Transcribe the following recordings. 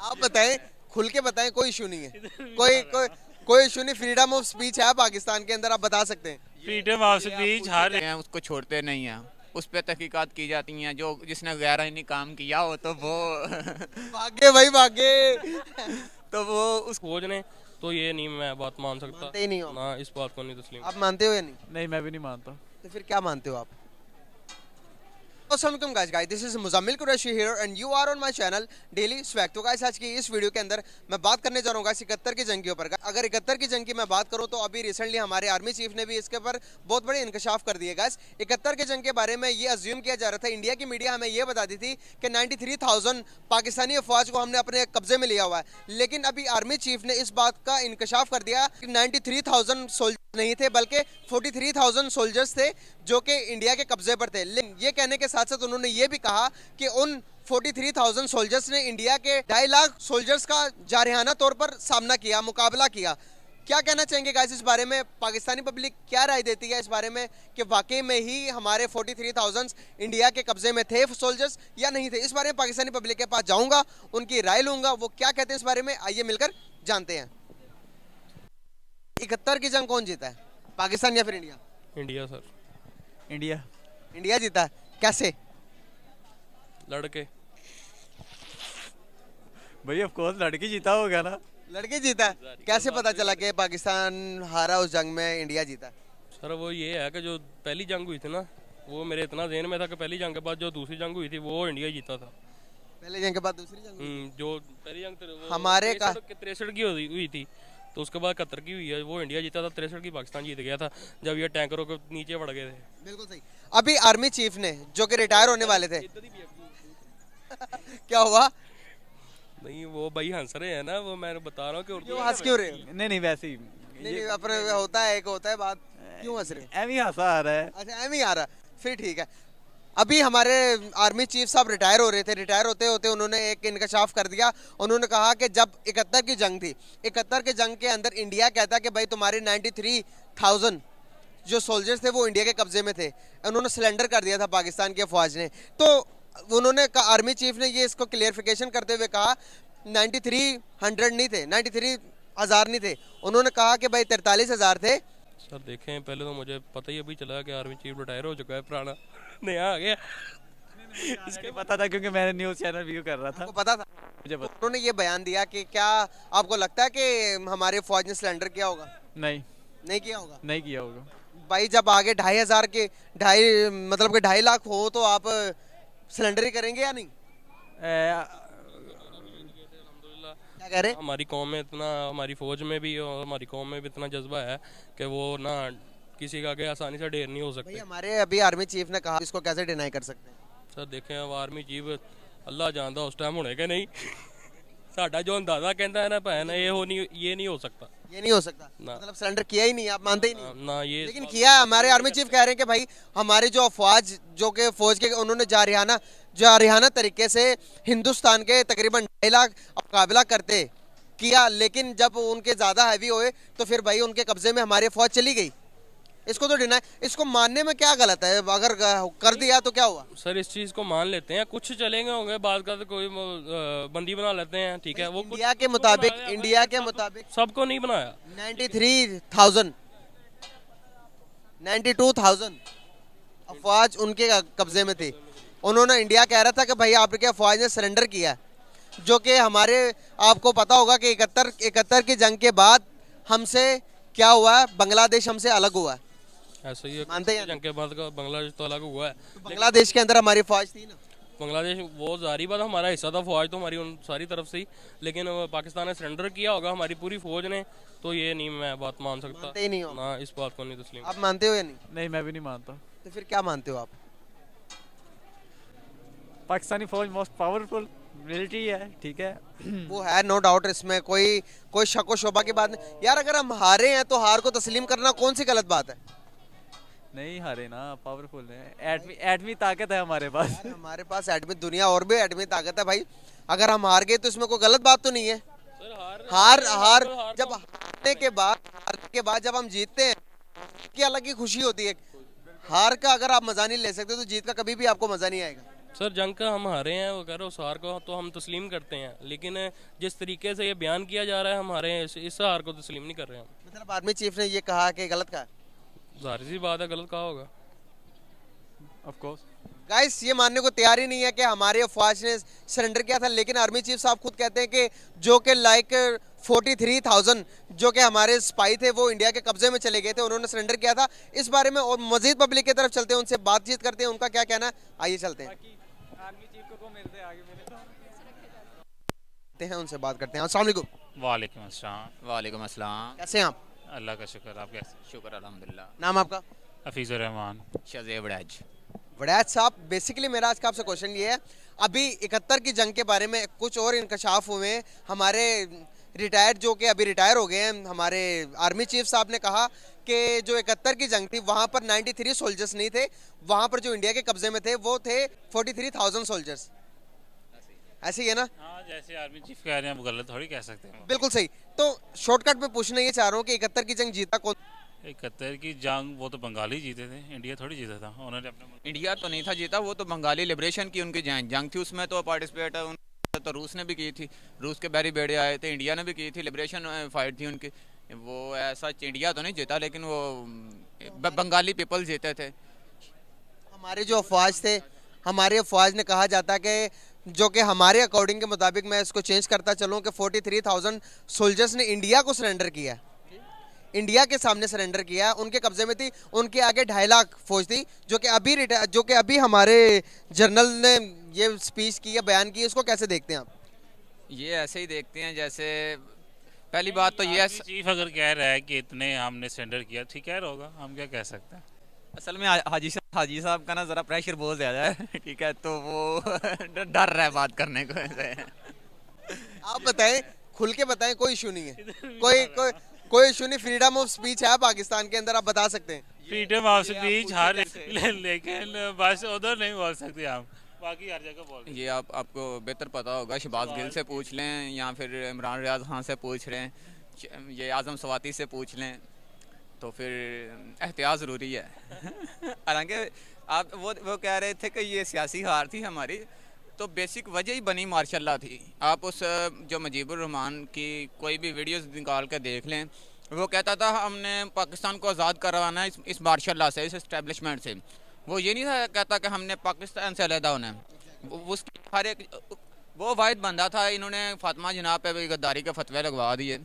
आप बताएं, खुल के बताएं, कोई इशू नहीं है। कोई इशू नहीं, फ्रीडम ऑफ स्पीच है पाकिस्तान के अंदर, आप बता सकते हैं। फ्रीडम ऑफ स्पीच हर हैं उसको छोड़ते नहीं हैं, उस पर तहकीकात की जाती हैं। जो जिसने गैर आईनी काम किया हो तो वो भागे भाई भागे। तो वो उस फौज ने तो ये नहीं मैं बात मान सकता। मानते ही नहीं हो? ना इस बात को नहीं तस्लीम। आप मानते हो या नहीं? नहीं, मैं भी नहीं मानता। तो फिर क्या मानते हो आप? अस्सलाम guys, this is Muzammil Qureshi here and you are on my channel daily swag. तो गाइस आज की इस वीडियो के अंदर मैं बात करने जा रहा हूँ गाइस 71 की जंग के ऊपर। अगर 71 की जंग की मैं बात करूँ तो अभी रिसेंटली हमारे आर्मी चीफ ने भी इसके ऊपर बहुत बड़े इंकशाफ कर दिए गाइस। 71 की जंग के बारे में ये अज्यूम किया जा रहा था, इंडिया की मीडिया हमें ये बताती थी कि 93,000 पाकिस्तानी अफवाज को हमने अपने कब्जे में लिया हुआ है, लेकिन अभी आर्मी चीफ ने इस बात का इंकशाफ कर दिया कि 93,000 सोल्जर नहीं थे बल्कि 43,000 सोल्जर्स थे जो कि इंडिया के कब्जे पर थे। लेकिन ये कहने के साथ साथ उन्होंने ये भी कहा कि उन 43,000 सोल्जर्स ने इंडिया के 2.5 लाख सोल्जर्स का जारहाना तौर पर सामना किया, मुकाबला किया। क्या कहना चाहेंगे गाइस इस बारे में? पाकिस्तानी पब्लिक क्या राय देती है इस बारे में कि वाकई में ही हमारे 43,000 इंडिया के कब्जे में थे सोल्जर्स या नहीं थे? इस बारे में पाकिस्तानी पब्लिक के पास जाऊंगा, उनकी राय लूंगा, वो क्या कहते हैं इस बारे में, आइए मिलकर जानते हैं। 71 की जंग कौन जीता है, पाकिस्तान या फिर India? India sir. India. India जीता है, कैसे? लड़के। भाई ऑफ कोर्स लड़की जीता होगा ना। लड़के जीता है, कैसे पता चला कि पाकिस्तान हारा उस जंग में, इंडिया जीता? सर वो ये है कि जो पहली जंग हुई थी ना, वो मेरे इतना ज़हन में था कि पहली जंग के बाद जो दूसरी जंग हुई थी वो इंडिया जीता था। पहले जंग के बाद दूसरी जंग? जो पहली जंग वो हमारे का 63 की हुई थी, तो उसके बाद 71 की हुई है, वो इंडिया जीता था। 63 की पाकिस्तान जीत गया था जब ये टैंकरों के नीचे पड़ गए थे। बिल्कुल सही। अभी आर्मी चीफ ने जो कि रिटायर होने वाले थे क्या हुआ? नहीं वो भाई हंस रहे हैं ना, वो मैं बता रहा हूँ कि उर्दू क्यों हंस क्यों रहे हो? नहीं वैसे ही नहीं अपने होता है, एक होता है बात, क्यों हंस रहे हो? एम ही हंसा आ रहा है। अच्छा एम ही आ रहा, फिर ठीक है। अभी हमारे आर्मी चीफ साहब रिटायर हो रहे थे, रिटायर होते होते उन्होंने एक इंकशाफ कर दिया। उन्होंने कहा कि जब 71 की जंग थी, 71 की जंग के अंदर इंडिया कहता कि भाई तुम्हारे 93,000 जो सोल्जर्स थे वो इंडिया के कब्जे में थे। उन्होंने सिलेंडर कर दिया था पाकिस्तान के अफवाज ने। तो उन्होंने आर्मी चीफ ने ये इसको क्लियरिफिकेशन करते हुए कहा 9300 नहीं थे, 93,000 नहीं थे, उन्होंने कहा कि भाई 43,000 थे। सर देखें, पहले तो मुझे पता ही अभी चला कि आर्मी चीफ रिटायर हो चुका है, पुराना नया आ गया। इसके पता था क्योंकि मैंने न्यूज़ चैनल व्यू कर रहा था। आपको पता था? मुझे पता। उन्होंने ये बयान दिया कि क्या आपको लगता है कि हमारे फौज ने सिलेंडर किया होगा? नहीं नहीं किया होगा। नहीं किया होगा। भाई जब आगे 2,500 के 2.5 मतलब कि 2.5 लाख हो तो आप सिलेंडर ही करेंगे या नहीं? क्या कह रहे? हमारी कौम में इतना, हमारी फौज में भी और हमारी कौम में भी इतना जज्बा है कि वो ना किसी का आगे आसानी से ढेर नहीं हो भाई सकते। हमारे अभी आर्मी चीफ ने कहा, इसको कैसे डिनाई कर सकते हैं? सर देखें, अब आर्मी चीफ अल्लाह जानता उस टाइम होने के नहीं। साडा जो अंदाजा कहता है ना भैन, ये नहीं हो सकता। ये नहीं हो सकता, ना। मतलब सिलेंडर किया ही नहीं, आप मानते ही नहीं? ना ये लेकिन किया है। हमारे आर्मी चीफ कह रहे हैं कि भाई हमारे जो अफवाज जो कि फौज के उन्होंने जारहाना तरीके से हिंदुस्तान के तकरीबन 2.5 लाख मुकाबला करते किया, लेकिन जब उनके ज्यादा हैवी हुए तो फिर भाई उनके कब्जे में हमारी फौज चली गई। इसको तो डिनाई, इसको मानने में क्या गलत है? अगर कर दिया तो क्या हुआ? सर इस चीज़ को मान लेते हैं, कुछ चलेंगे होंगे, बात का तो कोई बंदी बना लेते हैं, ठीक है। वो इंडिया के मुताबिक सबको नहीं बनाया। 93,000 92,000 अफवाज उनके कब्जे में थी। उन्होंने, इंडिया कह रहा था कि भाई आपके अफवाज ने सरेंडर किया, जो कि हमारे, आपको पता होगा कि 71 की जंग के बाद हमसे क्या हुआ है, बांग्लादेश हमसे अलग हुआ है। ऐसा ही है, मानते हैं? जंग के बाद का बांग्लादेश तो अलग हुआ है। बांग्लादेश के अंदर हमारी फौज थी ना। बांग्लादेश वो जारी बात हमारा हिस्सा था, फौज तो हमारी उन सारी तरफ से ही, लेकिन पाकिस्तान ने सरेंडर किया होगा हमारी पूरी फौज ने, तो ये नहीं मैं बात मान सकता। मानते ही नहीं हो? ना इस बात को नहीं तस्लीम। आप मानते हो या नहीं? नहीं मैं भी नहीं मानता। तो फिर क्या मानते हो आप? पाकिस्तानी फौज मोस्ट पावरफुल मिलिट्री है, ठीक है। वो है, नो डाउट, इसमें कोई शक व शोभा की बात नहीं। यार अगर हम हारे हैं तो हार को तस्लीम करना कौन सी गलत बात है? नहीं हारे ना, पावरफुल है, एटमी ताकत है हमारे पास। यार हमारे पास एटमी, दुनिया और भी एटमी ताकत है भाई। अगर हम हार गए तो इसमें कोई गलत बात तो नहीं है। हार जब हारने के बाद जब हम जीतते हैं की अलग ही खुशी होती है। हार का अगर आप मजा नहीं ले सकते तो जीत का कभी भी आपको मजा नहीं आएगा। सर जंग का हम हारे हैं, वो कह रहे हो हार को तो हम तस्लीम करते हैं, लेकिन जिस तरीके से ये बयान किया जा रहा है हमारे इस हार को तस्लीम नहीं कर रहे हम। मतलब आर्मी चीफ ने ये कहा कि गलत कहा। जाहिर सी बात है गलत कहा होगा। Of course. गाइस ये मानने को तैयार ही नहीं है कि हमारे अफवाज ने सरेंडर किया था, लेकिन आर्मी चीफ साहब खुद कहते हैं कि जो कि लाइक 43,000 जो कि हमारे स्पाई थे वो इंडिया के कब्जे में चले गए थे, उन्होंने सरेंडर किया था। इस बारे में और मजीद पब्लिक की तरफ चलते हैं, उनसे बातचीत करते हैं, उनका क्या कहना है, आइए चलते हैं। आर्मी चीफ को मिलते आगे हैं उनसे बात करते हैं। अस्सलाम वालेकुम। वालेकुम अस्सलाम। वालेकुम अस्सलाम। कैसे हैं आप? अल्लाह का शुक्र, आप कैसे? शुक्र अल्हम्दुलिल्लाह। नाम आपका? हफीज़ुर रहमान। शज़ेब वड़ैज। वड़ैज साहब, बेसिकली मेरा आज का आपसे क्वेश्चन ये है, अभी 71 की जंग के बारे में कुछ और इंकशाफ हुए हैं। हमारे रिटायर्ड जो कि अभी रिटायर हो गए हैं, हमारे आर्मी चीफ साहब ने कहा कि जो 71 की जंग थी वहाँ पर 93 सोल्जर्स नहीं थे, वहाँ पर जो इंडिया के कब्जे में थे वो थे 43,000 सोल्जर्स। ऐसे ही है ना? हाँ, जैसे आर्मी चीफ कह रहे हैं, वो गलत थोड़ी कह सकते हैं। बिल्कुल सही। तो शॉर्टकट में पूछना ये चाह रहा हूँ कि 71 की जंग जीता कौन? 71 की जंग वो तो बंगाली जीते थे, इंडिया थोड़ी जीता था। उन्होंने अपने इंडिया तो नहीं था जीता, वो तो बंगाली लिबरेशन की उनकी जंग थी, उसमें तो पार्टिसिपेट तो रूस ने भी की थी, रूस के बैरी बेड़े आए थे, इंडिया ने भी की थी, लिबरेशन फाइट थी उनकी। वो ऐसा इंडिया तो नहीं जीता, लेकिन वो बंगाली पीपल जीते थे। हमारे जो अफवाज थे, हमारे अफवाज ने कहा जाता है कि जो कि हमारे अकॉर्डिंग के मुताबिक, मैं इसको चेंज करता चलूँ कि 43,000 सोल्जर्स ने इंडिया को सरेंडर किया, इंडिया के सामने सरेंडर किया, उनके कब्जे में थी, उनके आगे 2.5 लाख फौज थी, जो कि अभी हमारे जनरल ने ये स्पीच की है, बयान की, इसको कैसे देखते हैं आप? ये ऐसे ही देखते हैं जैसे पहली बात तो ये चीफ अगर कह रहा है कि इतने हमने सरेंडर किया, ठीक है होगा, हम क्या कह सकते हैं। असल में हाजी साहब का ना ज़रा प्रेशर बहुत ज़्यादा है, ठीक है, तो वो डर रहा है बात करने को ऐसे। आप बताएं, खुल के बताएं, कोई इशू नहीं है, कोई इशू नहीं, फ्रीडम ऑफ स्पीच है पाकिस्तान के अंदर, आप बता सकते हैं। फ्रीडम ऑफ स्पीच हर लेकिन बस उधर नहीं बोल सकते हम, बाकी हर जगह बोल। ये आपको बेहतर पता होगा, शहबाज गिल से पूछ लें या फिर इमरान रियाज खान से पूछ लें, ये आज़म सवाती से पूछ लें, तो फिर एहतियात ज़रूरी है। हालांकि आप वो कह रहे थे कि ये सियासी हार थी हमारी, तो बेसिक वजह ही बनी मार्शल लॉ थी। आप उस जो मुजीबुर रहमान की कोई भी वीडियोस निकाल कर देख लें, वो कहता था हमने पाकिस्तान को आज़ाद करवाना है इस मार्शल लॉ से, इस इस्टेब्लिशमेंट से। वो ये नहीं था कहता कि हमने पाकिस्तान से अलहदा होना है। उसकी हर एक वो वाहिद बंदा था, इन्होंने फातिमा जनाब पे भी गद्दारी के फतवे लगवा दिए,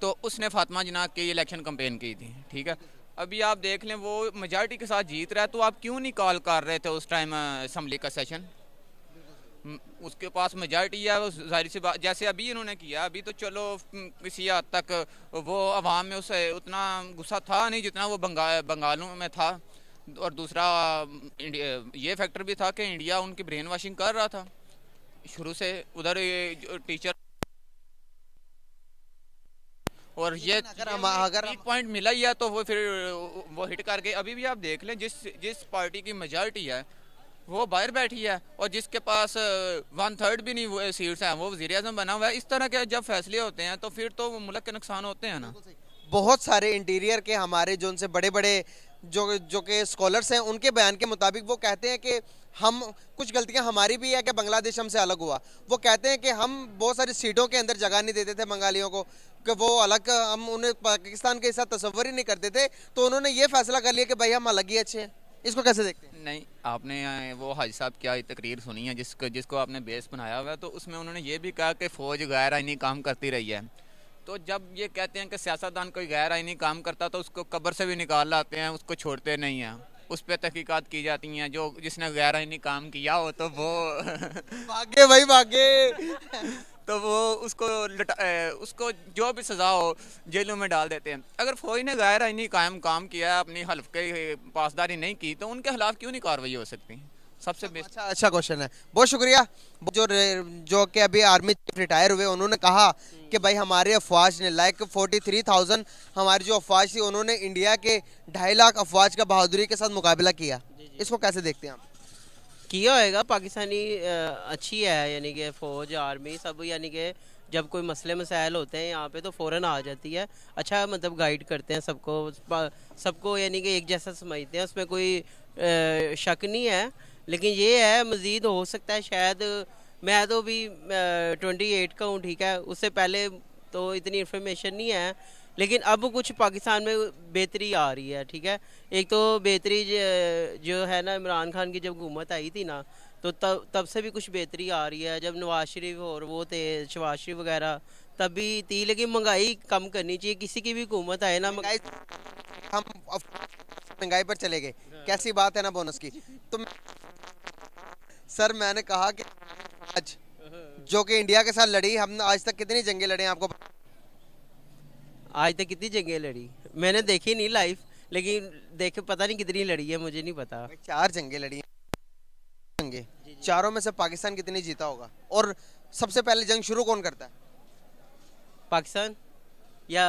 तो उसने फातिमा जनाब की इलेक्शन कैंपेन की थी, ठीक है। अभी आप देख लें वो मेजॉरिटी के साथ जीत रहा है, तो आप क्यों नहीं कॉल कर रहे थे उस टाइम असम्बली का सेशन? उसके पास मेजॉरिटी है, वो जाहिर सी बात, जैसे अभी इन्होंने किया, अभी तो चलो किसी हद तक वो अवाम में उसे उतना गुस्सा था नहीं जितना वो बंगालों में था। और दूसरा ये फैक्टर भी था कि इंडिया उनकी ब्रेन वॉशिंग कर रहा था शुरू से, उधर टीचर, और ये अगर पॉइंट मिला ही है तो वो फिर वो हिट करके। अभी भी आप देख लें, जिस पार्टी की मेजॉरिटी है वो बाहर बैठी है, और जिसके पास 1/3 भी नहीं सीट्स हैं वो वज़ीर आज़म बना हुआ है। इस तरह के जब फैसले होते हैं तो फिर तो मुल्क के नुकसान होते हैं ना। बहुत सारे इंटीरियर के हमारे जो उनसे बड़े बड़े जो के स्कॉलर्स हैं, उनके बयान के मुताबिक वो कहते हैं कि हम कुछ गलतियां हमारी भी है कि बांग्लादेश हमसे अलग हुआ। वो कहते हैं कि हम बहुत सारी सीटों के अंदर जगह नहीं देते थे बंगालियों को, कि वो अलग, हम उन्हें पाकिस्तान के साथ तस्वर ही नहीं करते थे, तो उन्होंने ये फैसला कर लिया कि भाई हम अलग ही अच्छे हैं। इसको कैसे देखते हैं? नहीं, आपने वो हाजी साहब क्या तकरीर सुनी है जिसको आपने बेस बनाया हुआ है, तो उसमें उन्होंने ये भी कहा कि फ़ौज गैर आइनी काम करती रही है। तो जब ये कहते हैं कि सियासतदान कोई गैर आइनी काम करता तो उसको कब्र से भी निकाल लाते हैं, उसको छोड़ते नहीं हैं, उस पर तहकीकात की जाती हैं। जो जिसने गैर आइनी काम किया हो तो वो भागे भाई भागे तो वो उसको जो भी सज़ा हो जेलों में डाल देते हैं। अगर फौज ने गैर आइनी काम किया है, अपनी हल्फ के पासदारी नहीं की, तो उनके खिलाफ क्यों नहीं कार्रवाई हो सकती? सबसे बेस्ट। अच्छा क्वेश्चन है, बहुत शुक्रिया। जो कि अभी आर्मी चीफ रिटायर हुए, उन्होंने कहा कि भाई हमारे अफवाज ने लाइक 43,000 हमारी जो अफवाज थी, उन्होंने इंडिया के 2.5 लाख अफवाज का बहादुरी के साथ मुकाबला किया। इसको कैसे देखते हैं आप? किया होएगा, पाकिस्तानी अच्छी है, यानी कि फ़ौज आर्मी सब, यानी कि जब कोई मसले मसाइल होते हैं यहाँ पे तो फ़ौरन आ जाती है। अच्छा मतलब गाइड करते हैं सबको, यानी कि एक जैसा समझते हैं, उसमें कोई शक नहीं है। लेकिन ये है मज़ीद हो सकता है शायद। मैं तो भी 28 का हूँ, ठीक है, उससे पहले तो इतनी इन्फॉर्मेशन नहीं है, लेकिन अब कुछ पाकिस्तान में बेहतरी आ रही है, ठीक है। एक तो बेहतरी जो है ना, इमरान खान की जब हुकूमत आई थी ना, तो तब से भी कुछ बेहतरी आ रही है। जब नवाज शरीफ और वो थे, शहबाज शरीफ वगैरह, तब भी थी, लेकिन महंगाई कम करनी चाहिए। किसी की भी हुकूमत आए ना, महंगाई, हम महंगाई पर चले गए, कैसी बात है ना बोनस की। तो सर मैंने कहा कि आज जो कि इंडिया के साथ लड़ी, हम आज तक कितनी जंगें लड़े हैं आपको? आज तक कितनी जंगें लड़ी मैंने देखी नहीं लाइव, लेकिन देखे पता नहीं कितनी लड़ी है, मुझे नहीं पता। 4 जंगें लड़ी हैं, जंगें, चारों में से पाकिस्तान कितनी जीता होगा? और सबसे पहले जंग शुरू कौन करता है? पाकिस्तान या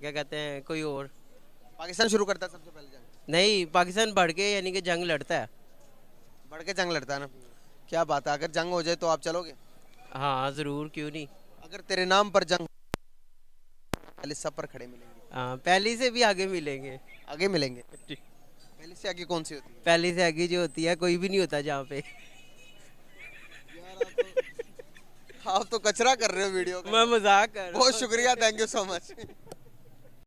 क्या कहते हैं कोई और? पाकिस्तान शुरू करता है सबसे पहले जंग। नहीं, पाकिस्तान बढ़ के यानी कि जंग लड़ता है। बढ़ के जंग लड़ता है ना, क्या बात है। अगर जंग हो जाए तो आप चलोगे? हाँ ज़रूर, क्यों नहीं। अगर तेरे नाम पर जंग, पहले सब पर खड़े मिलेंगे। हाँ, पहली से भी आगे मिलेंगे। आगे मिलेंगे? पहले से आगे कौन सी होती है? पहली से आगे जो होती है, कोई भी नहीं होता जहाँ पे। आप तो कचरा कर रहे हो वीडियो का। मैं मजाक कर रहा हूँ। बहुत शुक्रिया, थैंक यू सो मच।